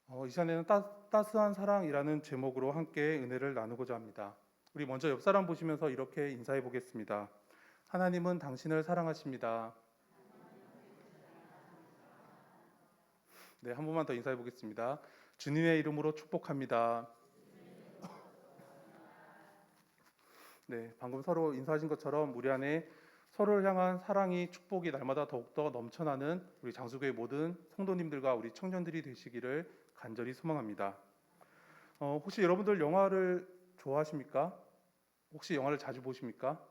이 시간에는 따스한 사랑이라는 제목으로 함께 은혜를 나누고자 합니다. 우리 먼저 옆 사람 보시면서 이렇게 인사해 보겠습니다. 하나님은 당신을 사랑하십니다. 네, 한 번만 더 인사해 보겠습니다. 주님의 이름으로 축복합니다. 네, 방금 서로 인사하신 것처럼 우리 안에 서로를 향한 사랑이 축복이 날마다 더욱더 넘쳐나는 우리 장수교회 모든 성도님들과 우리 청년들이 되시기를 간절히 소망합니다. 혹시 여러분들 영화를 좋아하십니까? 혹시 영화를 자주 보십니까?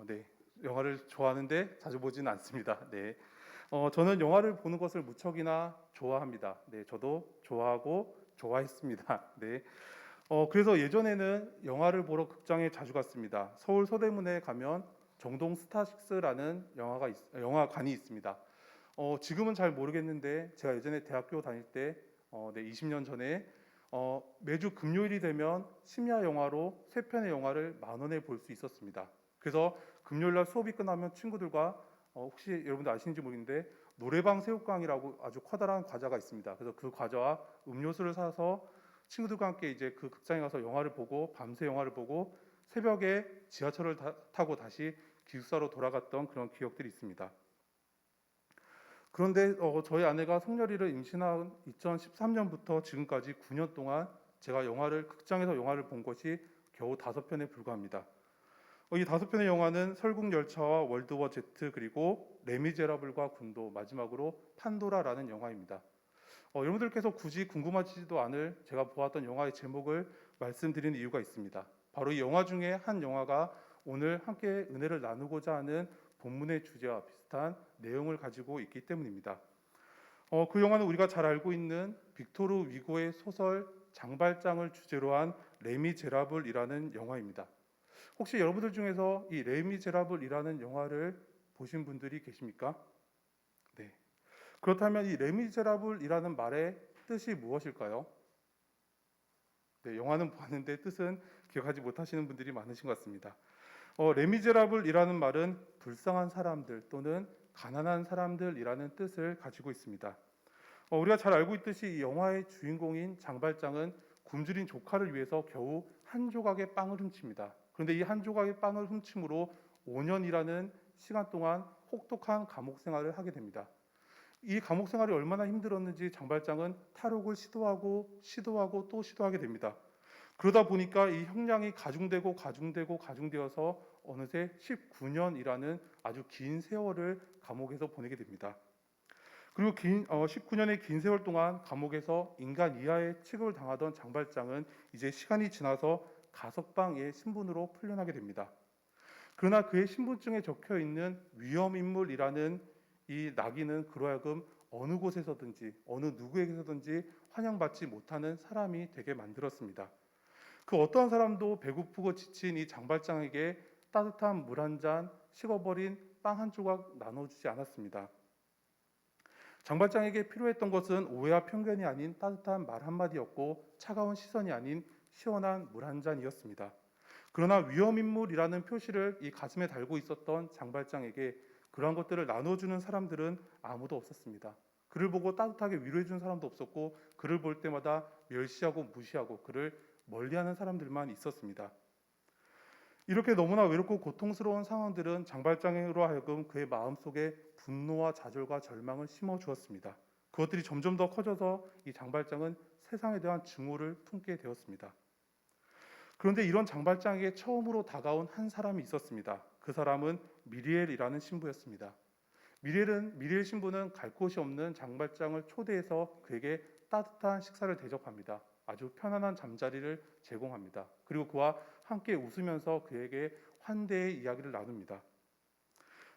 네. 영화를 좋아하는데 자주 보지는 않습니다. 네. 저는 영화를 보는 것을 무척이나 좋아합니다. 네. 저도 좋아하고 좋아했습니다. 네. 그래서 예전에는 영화를 보러 극장에 자주 갔습니다. 서울 서대문에 가면 정동 스타식스라는 영화관이 있습니다. 지금은 잘 모르겠는데 제가 예전에 대학교 다닐 때, 네, 20년 전에 매주 금요일이 되면 심야 영화로 세 편의 영화를 10,000원에 볼 수 있었습니다. 그래서 금요일 날 수업이 끝나면 친구들과 혹시 여러분들 아시는지 모르겠는데 노래방 새우깡이라고 아주 커다란 과자가 있습니다. 그래서 그 과자와 음료수를 사서 친구들과 함께 이제 그 극장에 가서 영화를 보고 밤새 영화를 보고 새벽에 지하철을 타고 다시 기숙사로 돌아갔던 그런 기억들이 있습니다. 그런데 저희 아내가 성렬이를 임신한 2013년부터 지금까지 9년 동안 제가 극장에서 영화를 본 것이 겨우 5편에 불과합니다. 이 5편의 영화는 설국열차와 월드워 Z 그리고 레미제라블과 군도 마지막으로 판도라라는 영화입니다. 여러분들께서 굳이 궁금하지도 않을 제가 보았던 영화의 제목을 말씀드리는 이유가 있습니다. 바로 이 영화 중에 한 영화가 오늘 함께 은혜를 나누고자 하는 본문의 주제와 비슷한 내용을 가지고 있기 때문입니다. 그 영화는 우리가 잘 알고 있는 빅토르 위고의 소설 장발장을 주제로 한 레미제라블이라는 영화입니다. 혹시 여러분들 중에서 이 레미제라블이라는 영화를 보신 분들이 계십니까? 네. 그렇다면 이 레미제라블이라는 말의 뜻이 무엇일까요? 네, 영화는 봤는데 뜻은 기억하지 못하시는 분들이 많으신 것 같습니다. 레미제라블이라는 말은 불쌍한 사람들 또는 가난한 사람들이라는 뜻을 가지고 있습니다. 우리가 잘 알고 있듯이 이 영화의 주인공인 장발장은 굶주린 조카를 위해서 겨우 한 조각의 빵을 훔칩니다. 그런데 이 한 조각의 빵을 훔침으로 5년이라는 시간 동안 혹독한 감옥 생활을 하게 됩니다. 이 감옥 생활이 얼마나 힘들었는지 장발장은 탈옥을 시도하고 또 시도하게 됩니다. 그러다 보니까 이 형량이 가중되어서 어느새 19년이라는 아주 긴 세월을 감옥에서 보내게 됩니다. 그리고 19년의 긴 세월 동안 감옥에서 인간 이하의 취급을 당하던 장발장은 이제 시간이 지나서 가석방의 신분으로 풀려나게 됩니다. 그러나 그의 신분증에 적혀 있는 위험인물이라는 이 낙인은 그로 하여금 어느 곳에서든지 어느 누구에게서든지 환영받지 못하는 사람이 되게 만들었습니다. 그 어떠한 사람도 배고프고 지친 이 장발장에게 따뜻한 물 한 잔, 식어버린 빵 한 조각 나눠주지 않았습니다. 장발장에게 필요했던 것은 오해와 편견이 아닌 따뜻한 말 한마디였고 차가운 시선이 아닌 시원한 물 한 잔이었습니다. 그러나 위험인물이라는 표시를 이 가슴에 달고 있었던 장발장에게 그러한 것들을 나눠주는 사람들은 아무도 없었습니다. 그를 보고 따뜻하게 위로해주는 사람도 없었고 그를 볼 때마다 멸시하고 무시하고 그를 멀리하는 사람들만 있었습니다. 이렇게 너무나 외롭고 고통스러운 상황들은 장발장으로 하여금 그의 마음속에 분노와 좌절과 절망을 심어주었습니다. 그것들이 점점 더 커져서 이 장발장은 세상에 대한 증오를 품게 되었습니다. 그런데 이런 장발장에게 처음으로 다가온 한 사람이 있었습니다. 그 사람은 미리엘이라는 신부였습니다. 미리엘 신부는 갈 곳이 없는 장발장을 초대해서 그에게 따뜻한 식사를 대접합니다. 아주 편안한 잠자리를 제공합니다. 그리고 그와 함께 웃으면서 그에게 환대의 이야기를 나눕니다.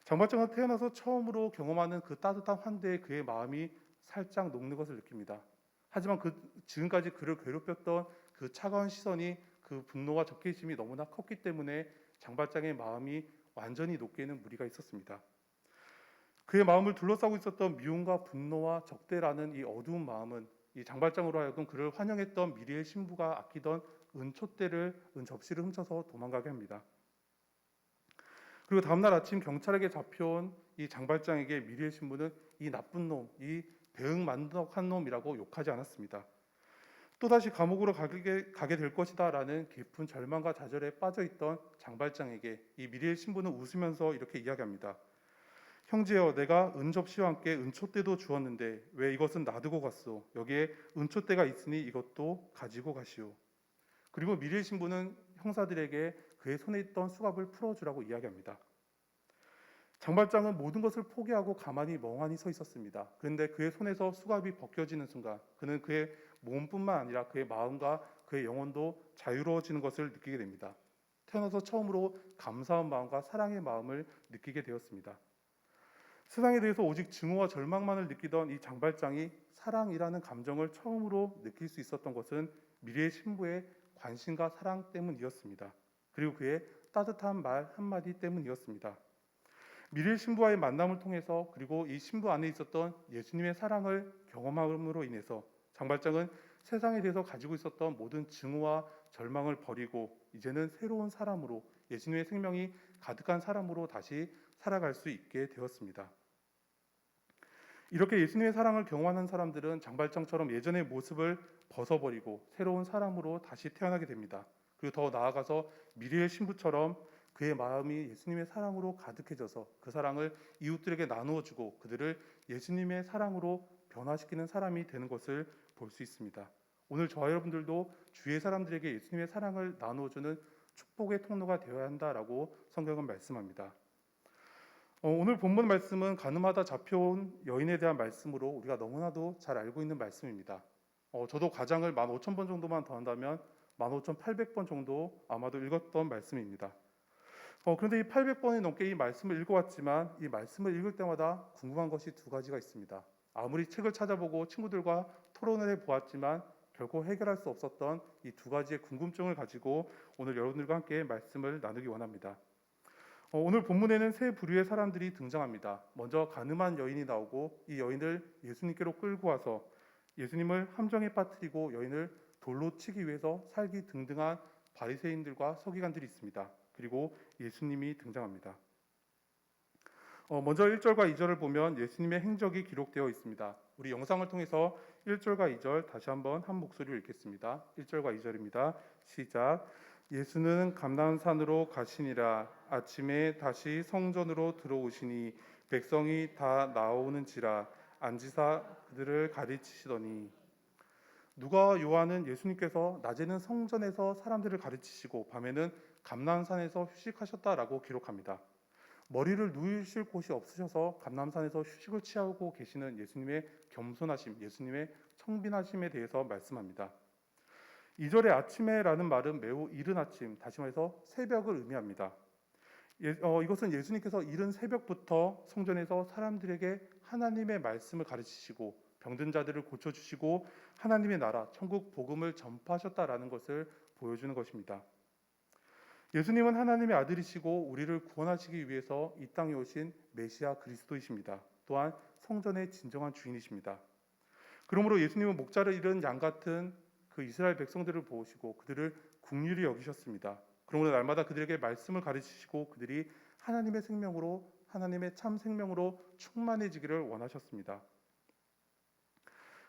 장발장은 태어나서 처음으로 경험하는 그 따뜻한 환대에 그의 마음이 살짝 녹는 것을 느낍니다. 하지만 지금까지 그를 괴롭혔던 그 차가운 시선이 그 분노와 적개심이 너무나 컸기 때문에 장발장의 마음이 완전히 녹게는 무리가 있었습니다. 그의 마음을 둘러싸고 있었던 미움과 분노와 적대라는 이 어두운 마음은 이 장발장으로 하여금 그를 환영했던 미리의 신부가 아끼던 은 접시를 훔쳐서 도망가게 합니다. 그리고 다음날 아침 경찰에게 잡혀온 이 장발장에게 미리의 신부는 이 나쁜 놈, 이 배은만덕한 놈이라고 욕하지 않았습니다. 또다시 감옥으로 가게 될 것이다라는 깊은 절망과 좌절에 빠져있던 장발장에게 이 미리엘 신부는 웃으면서 이렇게 이야기합니다. 형제여, 내가 은접시와 함께 은촛대도 주었는데 왜 이것은 놔두고 갔소? 여기에 은촛대가 있으니 이것도 가지고 가시오. 그리고 미리엘 신부는 형사들에게 그의 손에 있던 수갑을 풀어주라고 이야기합니다. 장발장은 모든 것을 포기하고 가만히 멍하니 서 있었습니다. 그런데 그의 손에서 수갑이 벗겨지는 순간 그는 그의 몸뿐만 아니라 그의 마음과 그의 영혼도 자유로워지는 것을 느끼게 됩니다. 태어나서 처음으로 감사한 마음과 사랑의 마음을 느끼게 되었습니다. 세상에 대해서 오직 증오와 절망만을 느끼던 이 장발장이 사랑이라는 감정을 처음으로 느낄 수 있었던 것은 미리의 신부의 관심과 사랑 때문이었습니다. 그리고 그의 따뜻한 말 한마디 때문이었습니다. 미리의 신부와의 만남을 통해서 그리고 이 신부 안에 있었던 예수님의 사랑을 경험함으로 인해서 장발장은 세상에 대해서 가지고 있었던 모든 증오와 절망을 버리고 이제는 새로운 사람으로 예수님의 생명이 가득한 사람으로 다시 살아갈 수 있게 되었습니다. 이렇게 예수님의 사랑을 경험하는 사람들은 장발장처럼 예전의 모습을 벗어버리고 새로운 사람으로 다시 태어나게 됩니다. 그리고 더 나아가서 미리의 신부처럼 그의 마음이 예수님의 사랑으로 가득해져서 그 사랑을 이웃들에게 나누어주고 그들을 예수님의 사랑으로 변화시키는 사람이 되는 것을 볼 수 있습니다. 오늘 저와 여러분들도 주위의 사람들에게 예수님의 사랑을 나누어주는 축복의 통로가 되어야 한다라고 성경은 말씀합니다. 오늘 본문 말씀은 가늠하다 잡혀온 여인에 대한 말씀으로 우리가 너무나도 잘 알고 있는 말씀입니다. 저도 과장을 15,000번 정도만 더 한다면 15,800번 정도 아마도 읽었던 말씀입니다. 그런데 이 800번이 넘게 이 말씀을 읽어왔지만 이 말씀을 읽을 때마다 궁금한 것이 두 가지가 있습니다. 아무리 책을 찾아보고 친구들과 토론을 해보았지만 결코 해결할 수 없었던 이 두 가지의 궁금증을 가지고 오늘 여러분들과 함께 말씀을 나누기 원합니다. 오늘 본문에는 세 부류의 사람들이 등장합니다. 먼저 가늠한 여인이 나오고 이 여인을 예수님께로 끌고 와서 예수님을 함정에 빠뜨리고 여인을 돌로 치기 위해서 살기 등등한 바리새인들과 서기관들이 있습니다. 그리고 예수님이 등장합니다. 먼저 1절과 2절을 보면 예수님의 행적이 기록되어 있습니다. 우리 영상을 통해서 1절과 2절 다시 한번 한 목소리로 읽겠습니다. 1절과 2절입니다. 시작. 예수는 감람산으로 가시니라. 아침에 다시 성전으로 들어오시니 백성이 다 나오는지라 앉으사 그들을 가르치시더니. 누가와 요한은 예수님께서 낮에는 성전에서 사람들을 가르치시고 밤에는 감람산에서 휴식하셨다라고 기록합니다. 머리를 누이실 곳이 없으셔서 감람산에서 휴식을 취하고 계시는 예수님의 겸손하심, 예수님의 청빈하심에 대해서 말씀합니다. 2절의 아침에라는 말은 매우 이른 아침, 다시 말해서 새벽을 의미합니다. 이것은 예수님께서 이른 새벽부터 성전에서 사람들에게 하나님의 말씀을 가르치시고 병든 자들을 고쳐주시고 하나님의 나라, 천국 복음을 전파하셨다라는 것을 보여주는 것입니다. 예수님은 하나님의 아들이시고 우리를 구원하시기 위해서 이 땅에 오신 메시아 그리스도이십니다. 또한 성전의 진정한 주인이십니다. 그러므로 예수님은 목자를 잃은 양 같은 그 이스라엘 백성들을 보시고 그들을 긍휼히 여기셨습니다. 그러므로 날마다 그들에게 말씀을 가르치시고 그들이 하나님의 생명으로 하나님의 참 생명으로 충만해지기를 원하셨습니다.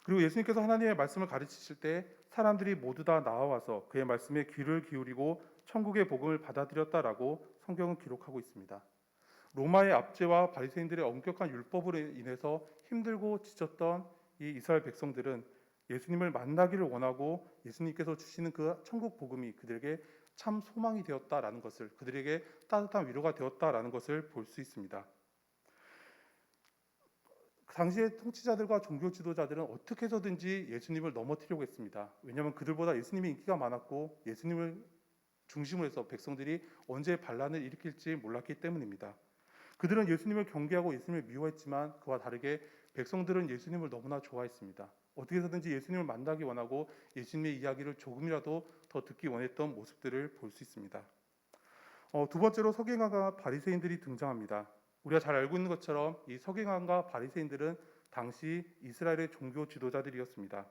그리고 예수님께서 하나님의 말씀을 가르치실 때 사람들이 모두 다 나와서 그의 말씀에 귀를 기울이고 천국의 복음을 받아들였다라고 성경은 기록하고 있습니다. 로마의 압제와 바리새인들의 엄격한 율법으로 인해서 힘들고 지쳤던 이 이스라엘 백성들은 예수님을 만나기를 원하고 예수님께서 주시는 그 천국 복음이 그들에게 참 소망이 되었다라는 것을, 그들에게 따뜻한 위로가 되었다라는 것을 볼 수 있습니다. 당시의 통치자들과 종교 지도자들은 어떻게 해서든지 예수님을 넘어뜨리려고 했습니다. 왜냐하면 그들보다 예수님이 인기가 많았고 예수님을 중심으로 해서 백성들이 언제 반란을 일으킬지 몰랐기 때문입니다. 그들은 예수님을 경계하고 예수님을 미워했지만 그와 다르게 백성들은 예수님을 너무나 좋아했습니다. 어떻게 해서든지 예수님을 만나기 원하고 예수님의 이야기를 조금이라도 더 듣기 원했던 모습들을 볼 수 있습니다. 두 번째로 서기관과 바리새인들이 등장합니다. 우리가 잘 알고 있는 것처럼 이 서기관과 바리새인들은 당시 이스라엘의 종교 지도자들이었습니다.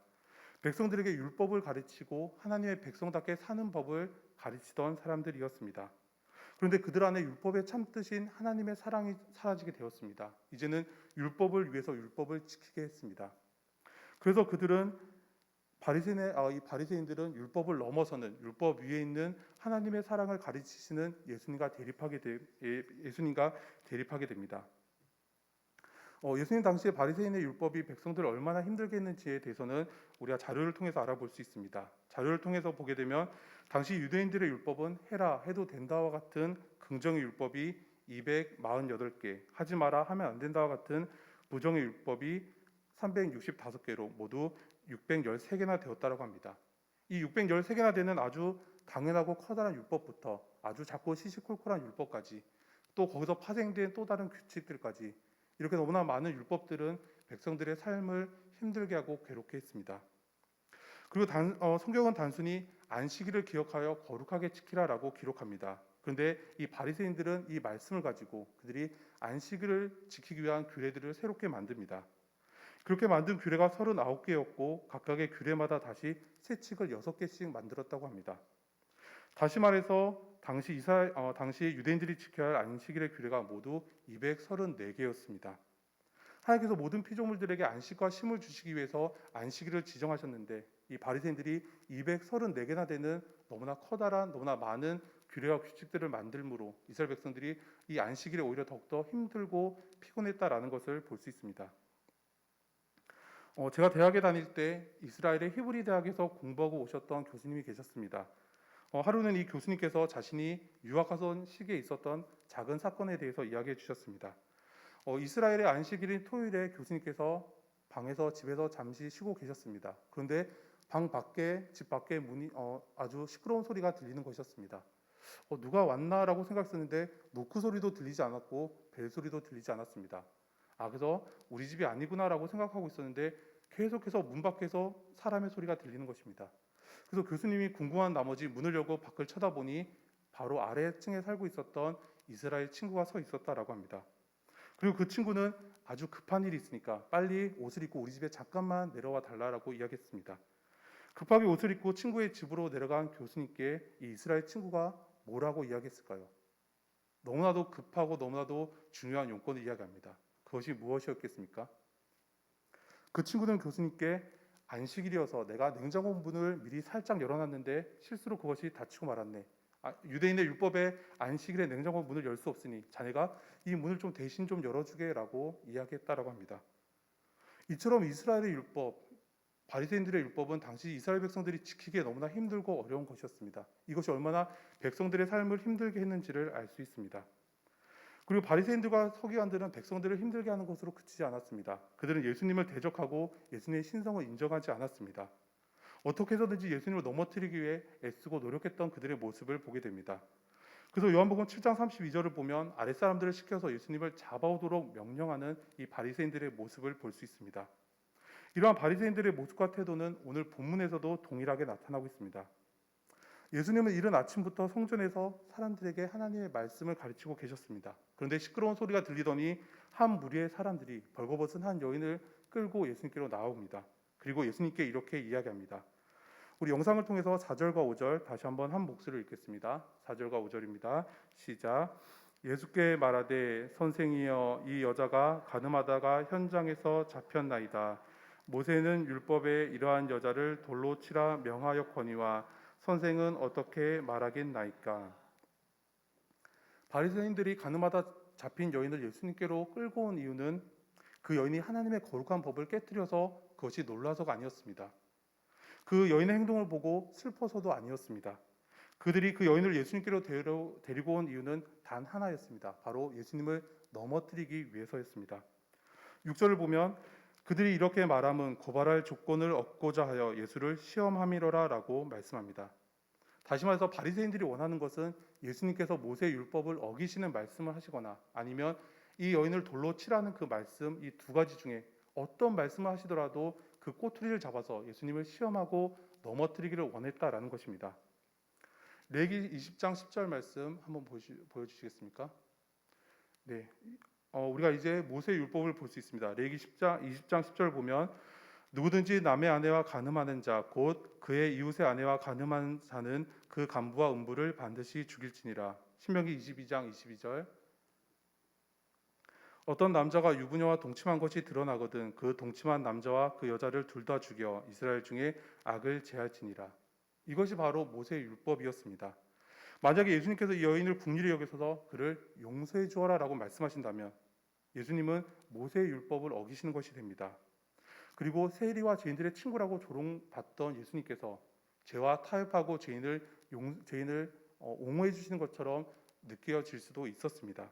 백성들에게 율법을 가르치고 하나님의 백성답게 사는 법을 가르치던 사람들이었습니다. 그런데 그들 안에 율법의 참뜻인 하나님의 사랑이 사라지게 되었습니다. 이제는 율법을 위해서 율법을 지키게 했습니다. 그래서 그들은 이 바리새인들은 율법을 넘어서는 율법 위에 있는 하나님의 사랑을 가르치시는 예수님과 대립하게 됩니다. 예수님 당시에 바리새인의 율법이 백성들을 얼마나 힘들게 했는지에 대해서는 우리가 자료를 통해서 알아볼 수 있습니다. 자료를 통해서 보게 되면 당시 유대인들의 율법은 해라 해도 된다와 같은 긍정의 율법이 248개, 하지 마라 하면 안 된다와 같은 부정의 율법이 365개로 모두 613개나 되었다고 합니다. 이 613개나 되는 아주 당연하고 커다란 율법부터 아주 작고 시시콜콜한 율법까지, 또 거기서 파생된 또 다른 규칙들까지, 이렇게 너무나 많은 율법들은 백성들의 삶을 힘들게 하고 괴롭게 했습니다. 그리고 성경은 단순히 안식일을 기억하여 거룩하게 지키라라고 기록합니다. 그런데 이 바리새인들은 이 말씀을 가지고 그들이 안식일을 지키기 위한 규례들을 새롭게 만듭니다. 그렇게 만든 규례가 39개였고 각각의 규례마다 다시 세칙을 6개씩 만들었다고 합니다. 다시 말해서 당시 유대인들이 지켜야 할 안식일의 규례가 모두 234개였습니다. 하나님께서 모든 피조물들에게 안식과 쉼을 주시기 위해서 안식일을 지정하셨는데 이 바리새인들이 234개나 되는 너무나 커다란 너무나 많은 규례와 규칙들을 만들므로 이스라엘 백성들이 이 안식일에 오히려 더욱더 힘들고 피곤했다라는 것을 볼 수 있습니다. 제가 대학에 다닐 때 이스라엘의 히브리 대학에서 공부하고 오셨던 교수님이 계셨습니다. 하루는 이 교수님께서 자신이 유학하던 시기에 있었던 작은 사건에 대해서 이야기해 주셨습니다. 이스라엘의 안식일인 토요일에 교수님께서 집에서 잠시 쉬고 계셨습니다. 그런데 집 밖에 문이 아주 시끄러운 소리가 들리는 것이었습니다. 누가 왔나라고 생각했는데 노크 소리도 들리지 않았고 벨 소리도 들리지 않았습니다. 그래서 우리 집이 아니구나라고 생각하고 있었는데 계속해서 문 밖에서 사람의 소리가 들리는 것입니다. 그래서 교수님이 궁금한 나머지 문을 열고 밖을 쳐다보니 바로 아래층에 살고 있었던 이스라엘 친구가 서 있었다라고 합니다. 그리고 그 친구는 아주 급한 일이 있으니까 빨리 옷을 입고 우리 집에 잠깐만 내려와 달라고 이야기했습니다. 급하게 옷을 입고 친구의 집으로 내려간 교수님께 이 이스라엘 친구가 뭐라고 이야기했을까요? 너무나도 급하고 너무나도 중요한 용건을 이야기합니다. 그것이 무엇이었겠습니까? 그 친구는 교수님께 안식일이어서 내가 냉장고 문을 미리 살짝 열어놨는데 실수로 그것이 닫히고 말았네. 유대인의 율법에 안식일에 냉장고 문을 열 수 없으니 자네가 이 문을 좀 대신 좀 열어주게라고 이야기했다라고 합니다. 이처럼 이스라엘의 율법, 바리새인들의 율법은 당시 이스라엘 백성들이 지키기에 너무나 힘들고 어려운 것이었습니다. 이것이 얼마나 백성들의 삶을 힘들게 했는지를 알 수 있습니다. 그리고 바리새인들과 서기관들은 백성들을 힘들게 하는 것으로 그치지 않았습니다. 그들은 예수님을 대적하고 예수님의 신성을 인정하지 않았습니다. 어떻게 해서든지 예수님을 넘어뜨리기 위해 애쓰고 노력했던 그들의 모습을 보게 됩니다. 그래서 요한복음 7장 32절을 보면 아랫사람들을 시켜서 예수님을 잡아오도록 명령하는 이 바리새인들의 모습을 볼 수 있습니다. 이러한 바리새인들의 모습과 태도는 오늘 본문에서도 동일하게 나타나고 있습니다. 예수님은 이른 아침부터 성전에서 사람들에게 하나님의 말씀을 가르치고 계셨습니다. 그런데 시끄러운 소리가 들리더니 한 무리의 사람들이 벌거벗은 한 여인을 끌고 예수님께로 나옵니다. 그리고 예수님께 이렇게 이야기합니다. 우리 영상을 통해서 4절과 5절 다시 한번 한 목소리를 읽겠습니다. 4절과 5절입니다. 시작. 예수께 말하되 선생이여 이 여자가 가늠하다가 현장에서 잡혔나이다. 모세는 율법에 이러한 여자를 돌로 치라 명하였거니와 선생은 어떻게 말하겠나이까. 바리새인들이 가늠하다 잡힌 여인을 예수님께로 끌고 온 이유는 그 여인이 하나님의 거룩한 법을 깨뜨려서 그것이 놀라서가 아니었습니다. 그 여인의 행동을 보고 슬퍼서도 아니었습니다. 그들이 그 여인을 예수님께로 데리고 온 이유는 단 하나였습니다. 바로 예수님을 넘어뜨리기 위해서였습니다. 6절을 보면 그들이 이렇게 말함은 고발할 조건을 얻고자 하여 예수를 시험함이로라 라고 말씀합니다. 다시 말해서 바리새인들이 원하는 것은 예수님께서 모세 율법을 어기시는 말씀을 하시거나 아니면 이 여인을 돌로 치라는 그 말씀, 이 두 가지 중에 어떤 말씀을 하시더라도 그 꼬투리를 잡아서 예수님을 시험하고 넘어뜨리기를 원했다라는 것입니다. 레위기 20장 10절 말씀 한번 보여주시겠습니까? 네, 우리가 이제 모세 율법을 볼 수 있습니다. 레위기 20장 10절 보면 누구든지 남의 아내와 간음하는 자 곧 그의 이웃의 아내와 간음한 자는 그 간부와 음부를 반드시 죽일지니라. 신명기 22장 22절. 어떤 남자가 유부녀와 동침한 것이 드러나거든 그 동침한 남자와 그 여자를 둘 다 죽여 이스라엘 중에 악을 제할지니라. 이것이 바로 모세의 율법이었습니다. 만약에 예수님께서 이 여인을 긍휼히 여기셔서 그를 용서해 주어라라고 말씀하신다면 예수님은 모세의 율법을 어기시는 것이 됩니다. 그리고 세리와 죄인들의 친구라고 조롱받던 예수님께서 죄와 타협하고 죄인을 옹호해 주시는 것처럼 느껴질 수도 있었습니다.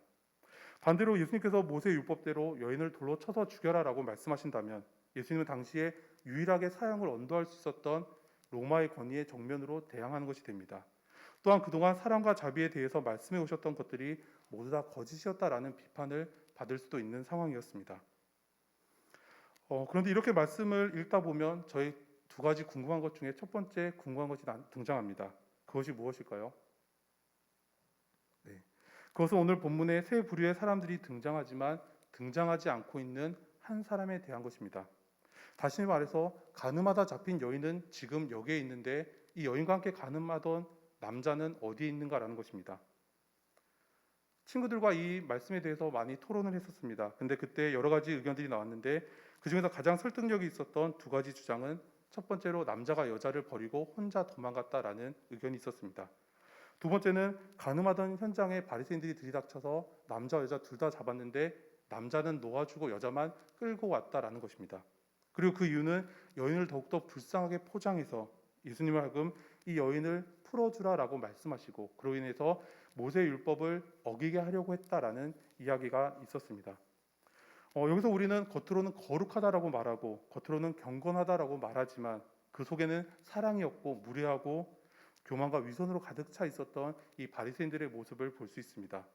반대로 예수님께서 모세 율법대로 여인을 돌로 쳐서 죽여라라고 말씀하신다면 예수님은 당시에 유일하게 사형을 언도할 수 있었던 로마의 권위에 정면으로 대항하는 것이 됩니다. 또한 그동안 사랑과 자비에 대해서 말씀해 오셨던 것들이 모두 다 거짓이었다라는 비판을 받을 수도 있는 상황이었습니다. 그런데 이렇게 말씀을 읽다 보면 저희 두 가지 궁금한 것 중에 첫 번째 궁금한 것이 등장합니다. 그것이 무엇일까요? 네. 그것은 오늘 본문에 세 부류의 사람들이 등장하지만 등장하지 않고 있는 한 사람에 대한 것입니다. 다시 말해서 간음하다 잡힌 여인은 지금 여기에 있는데 이 여인과 함께 간음하던 남자는 어디에 있는가라는 것입니다. 친구들과 이 말씀에 대해서 많이 토론을 했었습니다. 근데 그때 여러 가지 의견들이 나왔는데 그중에서 가장 설득력이 있었던 두 가지 주장은 첫 번째로 남자가 여자를 버리고 혼자 도망갔다라는 의견이 있었습니다. 두 번째는 간음하던 현장에 바리새인들이 들이닥쳐서 남자 여자 둘 다 잡았는데 남자는 놓아주고 여자만 끌고 왔다라는 것입니다. 그리고 그 이유는 여인을 더욱더 불쌍하게 포장해서 예수님을 하여금 이 여인을 풀어주라라고 말씀하시고 그로 인해서 모세 율법을 어기게 하려고 했다라는 이야기가 있었습니다. 여기서 우리는 겉으로는 거룩하다라고 말하고 겉으로는 경건하다라고 말하지만 그 속에는 사랑이었고 무례하고 교만과 위선으로 가득 차 있었던 이 바리새인들의 모습을 볼 수 있습니다.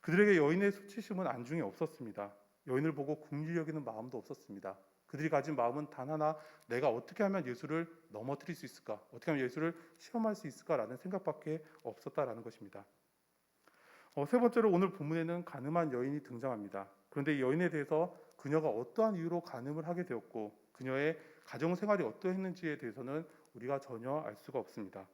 그들에게 여인의 수치심은 안중에 없었습니다. 여인을 보고 긍휼히 여기는 마음도 없었습니다. 그들이 가진 마음은 단 하나, 내가 어떻게 하면 예수를 넘어뜨릴 수 있을까? 어떻게 하면 예수를 시험할 수 있을까라는 생각밖에 없었다라는 것입니다. 세 번째로 오늘 본문에는 간음한 여인이 등장합니다. 그런데 이 여인에 대해서 그녀가 어떠한 이유로 간음을 하게 되었고 그녀의 가정 생활이 어떠했는지에 대해서는 우리가 전혀 알 수가 없습니다.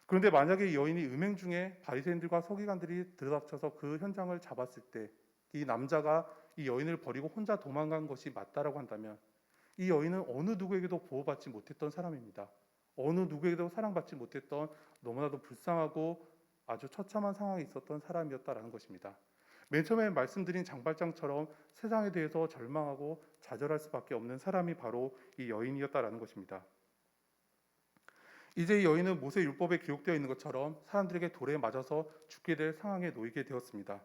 그런데 만약에 이 여인이 음행 중에 바리새인들과 서기관들이 들이닥쳐서 그 현장을 잡았을 때 이 남자가 이 여인을 버리고 혼자 도망간 것이 맞다라고 한다면 이 여인은 어느 누구에게도 보호받지 못했던 사람입니다. 어느 누구에게도 사랑받지 못했던 너무나도 불쌍하고 아주 처참한 상황에 있었던 사람이었다라는 것입니다. 맨 처음에 말씀드린 장발장처럼 세상에 대해서 절망하고 좌절할 수밖에 없는 사람이 바로 이 여인이었다라는 것입니다. 이제 이 여인은 모세 율법에 기록되어 있는 것처럼 사람들에게 돌에 맞아서 죽게 될 상황에 놓이게 되었습니다.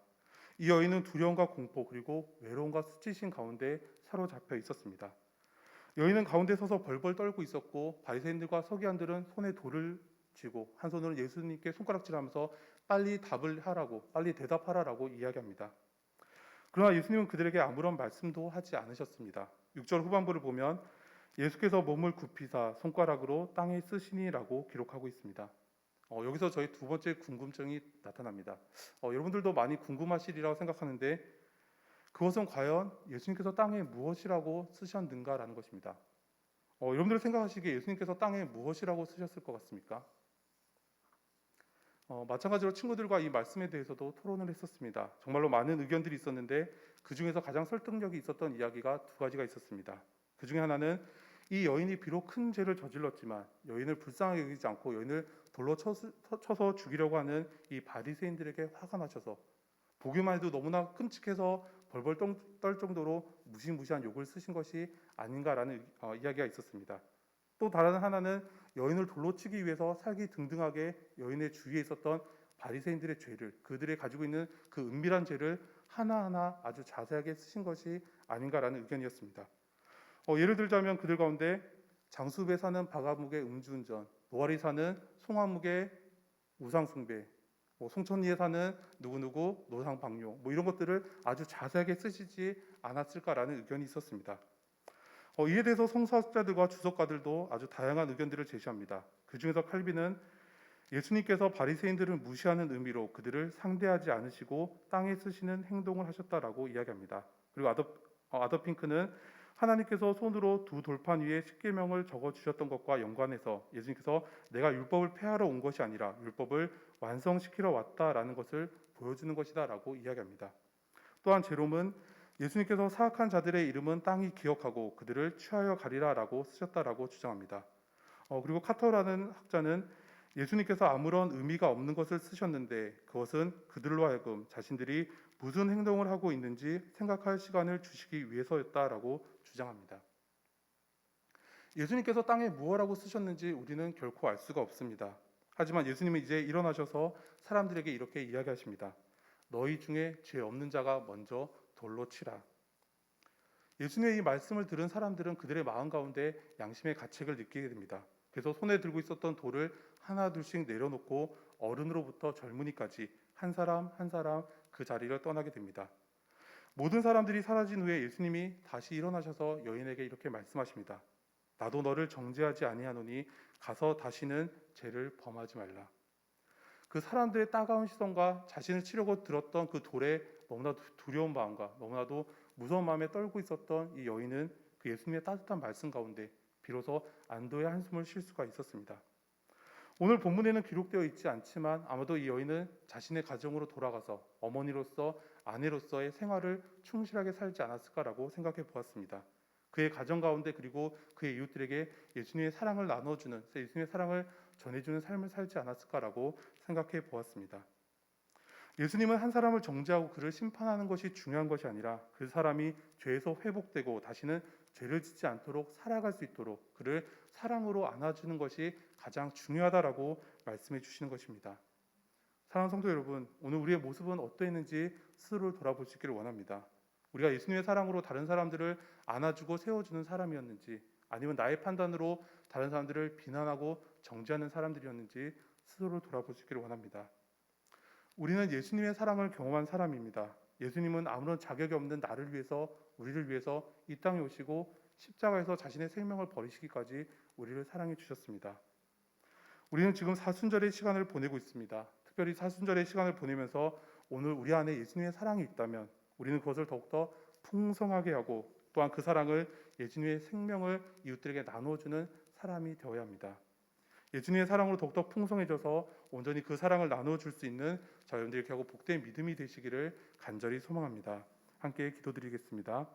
이 여인은 두려움과 공포 그리고 외로움과 수치심 가운데 사로잡혀 있었습니다. 여인은 가운데 서서 벌벌 떨고 있었고 바리새인들과 서기관들은 손에 돌을 쥐고 한 손으로 예수님께 손가락질하면서 빨리 답을 하라고 빨리 대답하라라고 이야기합니다. 그러나 예수님은 그들에게 아무런 말씀도 하지 않으셨습니다. 6절 후반부를 보면 예수께서 몸을 굽히사 손가락으로 땅에 쓰시니라고 기록하고 있습니다. 여기서 저희 두 번째 궁금증이 나타납니다. 여러분들도 많이 궁금하시리라고 생각하는데 그것은 과연 예수님께서 땅에 무엇이라고 쓰셨는가라는 것입니다. 여러분들 생각하시기에 예수님께서 땅에 무엇이라고 쓰셨을 것 같습니까? 마찬가지로 친구들과 이 말씀에 대해서도 토론을 했었습니다. 정말로 많은 의견들이 있었는데 그 중에서 가장 설득력이 있었던 이야기가 두 가지가 있었습니다. 그 중에 하나는 이 여인이 비록 큰 죄를 저질렀지만 여인을 불쌍하게 여기지 않고 여인을 돌로 쳐서 죽이려고 하는 이 바리새인들에게 화가 나셔서 보기만 해도 너무나 끔찍해서 벌벌 떨 정도로 무시무시한 욕을 쓰신 것이 아닌가라는 이야기가 있었습니다. 또 다른 하나는 여인을 돌로 치기 위해서 살기 등등하게 여인의 주위에 있었던 바리새인들의 죄를 그들이 가지고 있는 그 은밀한 죄를 하나하나 아주 자세하게 쓰신 것이 아닌가라는 의견이었습니다. 예를 들자면 그들 가운데 장수배 사는 바가묵의 음주운전, 노아리 사는 송화묵의 우상숭배, 송천리에 사는 누구누구 노상방뇨 이런 것들을 아주 자세하게 쓰시지 않았을까라는 의견이 있었습니다. 이에 대해서 성서학자들과 주석가들도 아주 다양한 의견들을 제시합니다. 그 중에서 칼빈은 예수님께서 바리새인들을 무시하는 의미로 그들을 상대하지 않으시고 땅에 쓰시는 행동을 하셨다라고 이야기합니다. 그리고 아더핑크는 하나님께서 손으로 두 돌판 위에 십계명을 적어 주셨던 것과 연관해서 예수님께서 내가 율법을 폐하러 온 것이 아니라 율법을 완성시키러 왔다라는 것을 보여주는 것이다라고 이야기합니다. 또한 제롬은 예수님께서 사악한 자들의 이름은 땅이 기억하고 그들을 취하여 가리라라고 쓰셨다라고 주장합니다. 그리고 카터라는 학자는 예수님께서 아무런 의미가 없는 것을 쓰셨는데 그것은 그들로 하여금 자신들이 무슨 행동을 하고 있는지 생각할 시간을 주시기 위해서였다라고 주장합니다. 예수님께서 땅에 무엇라고 쓰셨는지 우리는 결코 알 수가 없습니다. 하지만 예수님은 이제 일어나셔서 사람들에게 이렇게 이야기하십니다. 너희 중에 죄 없는 자가 먼저 돌로 치라. 예수님의 이 말씀을 들은 사람들은 그들의 마음 가운데 양심의 가책을 느끼게 됩니다. 그래서 손에 들고 있었던 돌을 하나 둘씩 내려놓고 어른으로부터 젊은이까지 한 사람 한 사람 그 자리를 떠나게 됩니다. 모든 사람들이 사라진 후에 예수님이 다시 일어나셔서 여인에게 이렇게 말씀하십니다. 나도 너를 정죄하지 아니하노니 가서 다시는 죄를 범하지 말라. 그 사람들의 따가운 시선과 자신을 치려고 들었던 그 돌에 너무나도 두려운 마음과 너무나도 무서운 마음에 떨고 있었던 이 여인은 그 예수님의 따뜻한 말씀 가운데 비로소 안도의 한숨을 쉴 수가 있었습니다. 오늘 본문에는 기록되어 있지 않지만 아마도 이 여인은 자신의 가정으로 돌아가서 어머니로서 아내로서의 생활을 충실하게 살지 않았을까라고 생각해 보았습니다. 그의 가정 가운데 그리고 그의 이웃들에게 예수님의 사랑을 나눠주는, 예수님의 사랑을 전해주는 삶을 살지 않았을까라고 생각해 보았습니다. 예수님은 한 사람을 정죄하고 그를 심판하는 것이 중요한 것이 아니라 그 사람이 죄에서 회복되고 다시는 죄를 짓지 않도록 살아갈 수 있도록 그를 사랑으로 안아주는 것이 가장 중요하다라고 말씀해 주시는 것입니다. 사랑하는 성도 여러분, 오늘 우리의 모습은 어떠했는지 스스로를 돌아볼 수 있기를 원합니다. 우리가 예수님의 사랑으로 다른 사람들을 안아주고 세워주는 사람이었는지 아니면 나의 판단으로 다른 사람들을 비난하고 정죄하는 사람들이었는지 스스로를 돌아볼 수 있기를 원합니다. 우리는 예수님의 사랑을 경험한 사람입니다. 예수님은 아무런 자격이 없는 나를 위해서 우리를 위해서 이 땅에 오시고 십자가에서 자신의 생명을 버리시기까지 우리를 사랑해 주셨습니다. 우리는 지금 사순절의 시간을 보내고 있습니다. 특별히 사순절의 시간을 보내면서 오늘 우리 안에 예수님의 사랑이 있다면 우리는 그것을 더욱더 풍성하게 하고 또한 그 사랑을 예수님의 생명을 이웃들에게 나눠주는 사람이 되어야 합니다. 예수님의 사랑으로 더욱더 풍성해져서 온전히 그 사랑을 나눠줄 수 있는 저희들이 하고 복된 믿음이 되시기를 간절히 소망합니다. 함께 기도드리겠습니다.